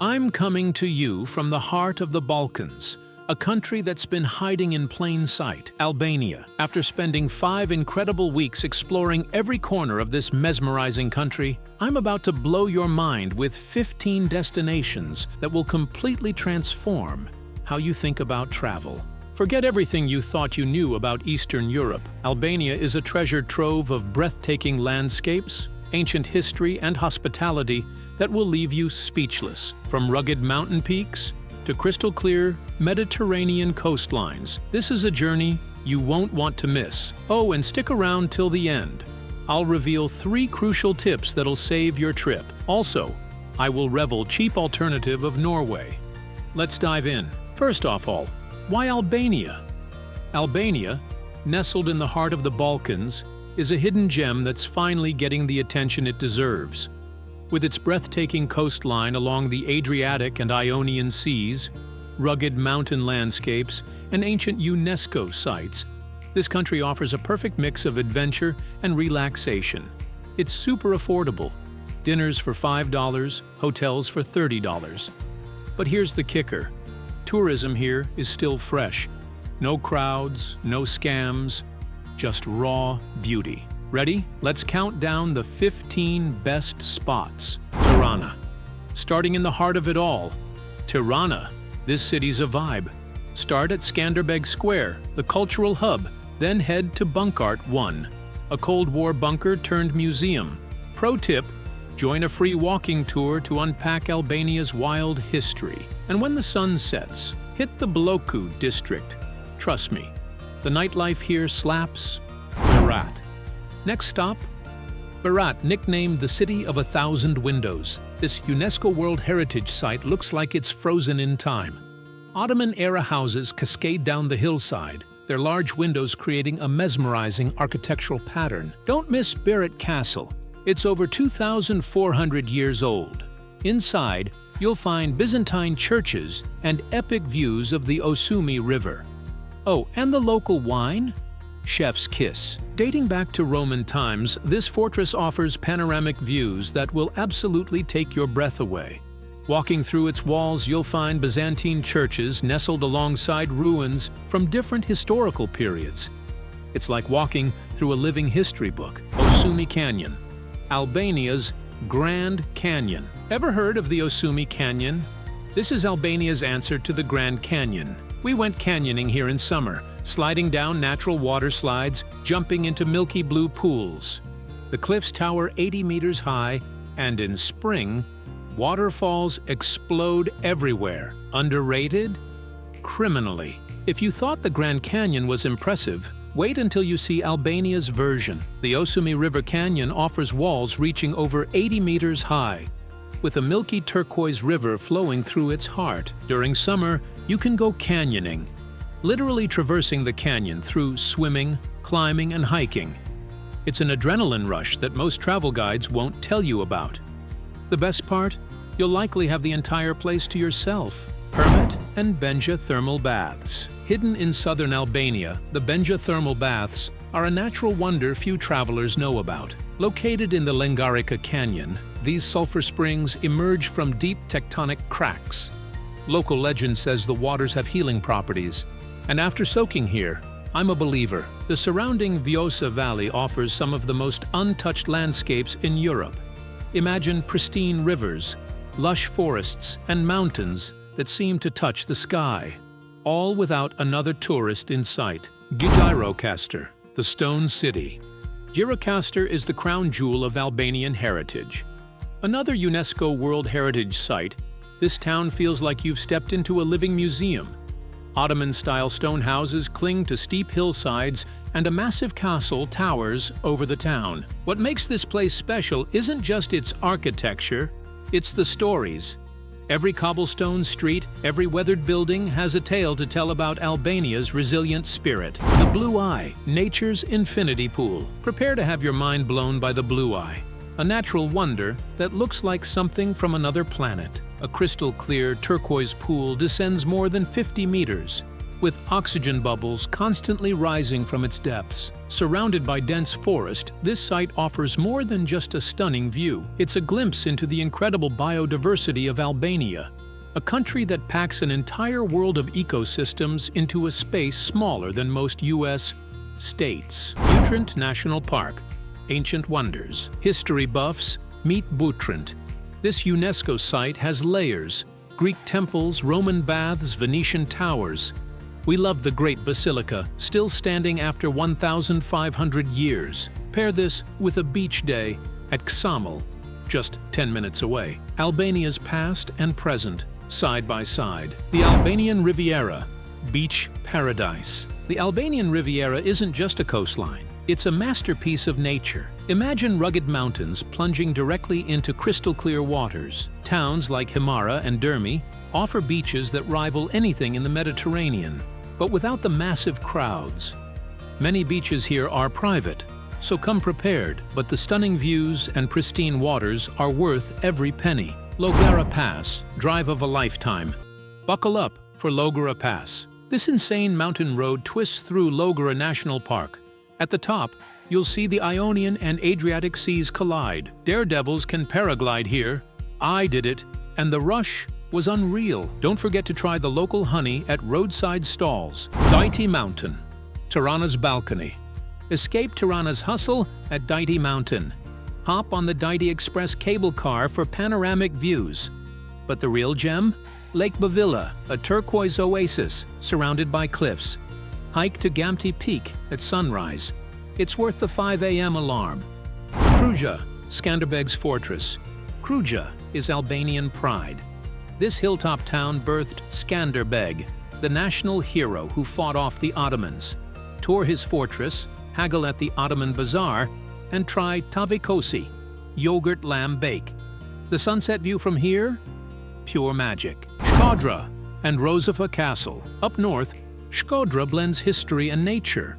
I'm coming to you from the heart of the Balkans, a country that's been hiding in plain sight, Albania. After spending 5 incredible weeks exploring every corner of this mesmerizing country, I'm about to blow your mind with 15 destinations that will completely transform how you think about travel. Forget everything you thought you knew about Eastern Europe. Albania is a treasure trove of breathtaking landscapes, ancient history, and hospitality that will leave you speechless. From rugged mountain peaks to crystal-clear Mediterranean coastlines, this is a journey you won't want to miss. Oh, and stick around till the end. I'll reveal 3 crucial tips that'll save your trip. Also, I will reveal cheap alternative of Norway. Let's dive in. First off all, why Albania? Albania, nestled in the heart of the Balkans, is a hidden gem that's finally getting the attention it deserves. With its breathtaking coastline along the Adriatic and Ionian seas, rugged mountain landscapes, and ancient UNESCO sites, this country offers a perfect mix of adventure and relaxation. It's super affordable. Dinners for $5, hotels for $30. But here's the kicker. Tourism here is still fresh. No crowds, no scams, just raw beauty. Ready? Let's count down the 15 best spots. Tirana. Starting in the heart of it all, Tirana. This city's a vibe. Start at Skanderbeg Square, the cultural hub, then head to Bunkart 1, a Cold War bunker turned museum. Pro tip, join a free walking tour to unpack Albania's wild history. And when the sun sets, hit the Bloku district. Trust me, the nightlife here slaps. Berat. Next stop, Berat, nicknamed the City of 1,000 Windows. This UNESCO World Heritage Site looks like it's frozen in time. Ottoman-era houses cascade down the hillside, their large windows creating a mesmerizing architectural pattern. Don't miss Berat Castle. It's over 2,400 years old. Inside, you'll find Byzantine churches and epic views of the Osumi River. Oh, and the local wine? Chef's Kiss. Dating back to Roman times, this fortress offers panoramic views that will absolutely take your breath away. Walking through its walls, you'll find Byzantine churches nestled alongside ruins from different historical periods. It's like walking through a living history book. Osumi Canyon, Albania's Grand Canyon. Ever heard of the Osumi Canyon? This is Albania's answer to the Grand Canyon. We went canyoning here in summer, sliding down natural water slides, jumping into milky blue pools. The cliffs tower 80 meters high, and in spring, waterfalls explode everywhere. Underrated? Criminally. If you thought the Grand Canyon was impressive, wait until you see Albania's version. The Osumi River Canyon offers walls reaching over 80 meters high, with a milky turquoise river flowing through its heart. During summer, you can go canyoning, literally traversing the canyon through swimming, climbing, and hiking. It's an adrenaline rush that most travel guides won't tell you about. The best part? You'll likely have the entire place to yourself. Permit and Benja thermal baths. Hidden in southern Albania, the Benja thermal baths are a natural wonder few travelers know about. Located in the Lengarica Canyon, these sulfur springs emerge from deep tectonic cracks. Local legend says the waters have healing properties, and after soaking here, I'm a believer. The surrounding Vjosa Valley offers some of the most untouched landscapes in Europe. Imagine pristine rivers, lush forests, and mountains that seem to touch the sky, all without another tourist in sight. Gjirokastër, the Stone City. Gjirokastër is the crown jewel of Albanian heritage. Another UNESCO World Heritage Site, this town feels like you've stepped into a living museum. Ottoman-style stone houses cling to steep hillsides, and a massive castle towers over the town. What makes this place special isn't just its architecture, it's the stories. Every cobblestone street, every weathered building has a tale to tell about Albania's resilient spirit. The Blue Eye, nature's infinity pool. Prepare to have your mind blown by the Blue Eye, a natural wonder that looks like something from another planet. A crystal-clear turquoise pool descends more than 50 meters, with oxygen bubbles constantly rising from its depths. Surrounded by dense forest, this site offers more than just a stunning view. It's a glimpse into the incredible biodiversity of Albania, a country that packs an entire world of ecosystems into a space smaller than most U.S. states. Butrint National Park. Ancient wonders. History buffs, meet Butrint. This UNESCO site has layers: Greek temples, Roman baths, Venetian towers. We love the Great Basilica, still standing after 1,500 years. Pair this with a beach day at Ksamil, just 10 minutes away. Albania's past and present, side by side. The Albanian Riviera, beach paradise. The Albanian Riviera isn't just a coastline. It's a masterpiece of nature. Imagine rugged mountains plunging directly into crystal-clear waters. Towns like Himara and Dermi offer beaches that rival anything in the Mediterranean, but without the massive crowds. Many beaches here are private, so come prepared, but the stunning views and pristine waters are worth every penny. Logara Pass, drive of a lifetime. Buckle up for Logara Pass. This insane mountain road twists through Logara National Park. At the top, you'll see the Ionian and Adriatic Seas collide. Daredevils can paraglide here. I did it, and the rush was unreal. Don't forget to try the local honey at roadside stalls. Daiti Mountain, Tirana's balcony. Escape Tirana's hustle at Daiti Mountain. Hop on the Daiti Express cable car for panoramic views. But the real gem? Lake Bavilla, a turquoise oasis surrounded by cliffs. Hike to Gamti Peak at sunrise. It's worth the 5 a.m. alarm. Kruja, Skanderbeg's fortress. Kruja is Albanian pride. This hilltop town birthed Skanderbeg, the national hero who fought off the Ottomans. Tour his fortress, haggle at the Ottoman Bazaar, and try tavikosi, yogurt lamb bake. The sunset view from here? Pure magic. Shkodra and Rosafa Castle. Up north, Shkodra blends history and nature.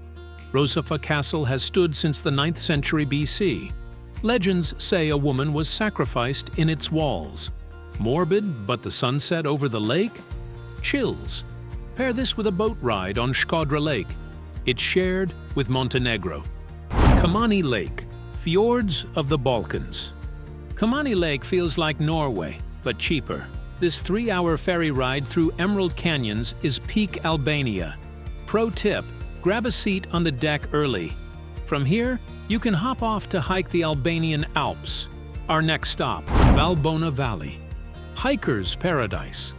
Rosafa Castle has stood since the 9th century BC. Legends say a woman was sacrificed in its walls. Morbid, but the sunset over the lake? Chills. Pair this with a boat ride on Shkodra Lake. It's shared with Montenegro. Kamani Lake, fjords of the Balkans. Kamani Lake feels like Norway, but cheaper. This 3-hour ferry ride through Emerald Canyons is peak Albania. Pro tip, grab a seat on the deck early. From here, you can hop off to hike the Albanian Alps. Our next stop, Valbona Valley. Hiker's paradise.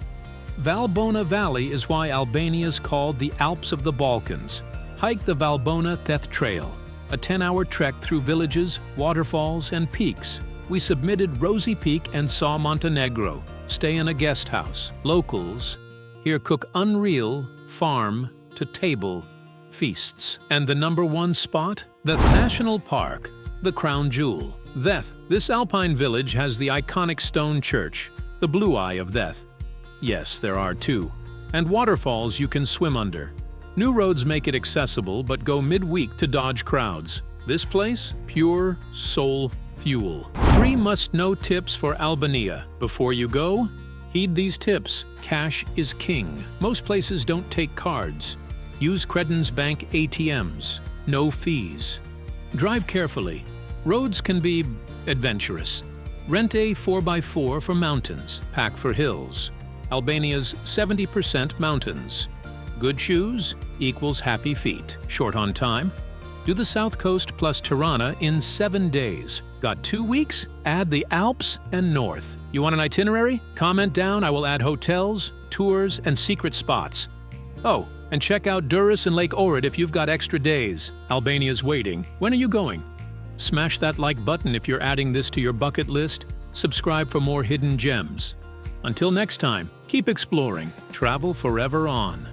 Valbona Valley is why Albania is called the Alps of the Balkans. Hike the Valbona Theth Trail, a 10-hour trek through villages, waterfalls, and peaks. We submitted Rosy Peak and saw Montenegro. Stay in a guest house. Locals here cook unreal farm-to-table feasts. And the #1 spot? Theth National Park, the crown jewel. Theth, this alpine village has the iconic stone church, the Blue Eye of Theth. Yes, there are two. And waterfalls you can swim under. New roads make it accessible, but go midweek to dodge crowds. This place? Pure soul fuel. 3 must-know tips for Albania. Before you go, heed these tips. Cash is king. Most places don't take cards. Use Credens Bank ATMs. No fees. Drive carefully. Roads can be adventurous. Rent a 4x4 for mountains. Pack for hills. Albania's 70% mountains. Good shoes equals happy feet. Short on time? Do the South Coast plus Tirana in 7 days. Got 2 weeks? Add the Alps and North. You want an itinerary? Comment down, I will add hotels, tours, and secret spots. Oh, and check out Durrës and Lake Ohrid if you've got extra days. Albania's waiting. When are you going? Smash that like button if you're adding this to your bucket list. Subscribe for more hidden gems. Until next time, keep exploring. Travel forever on.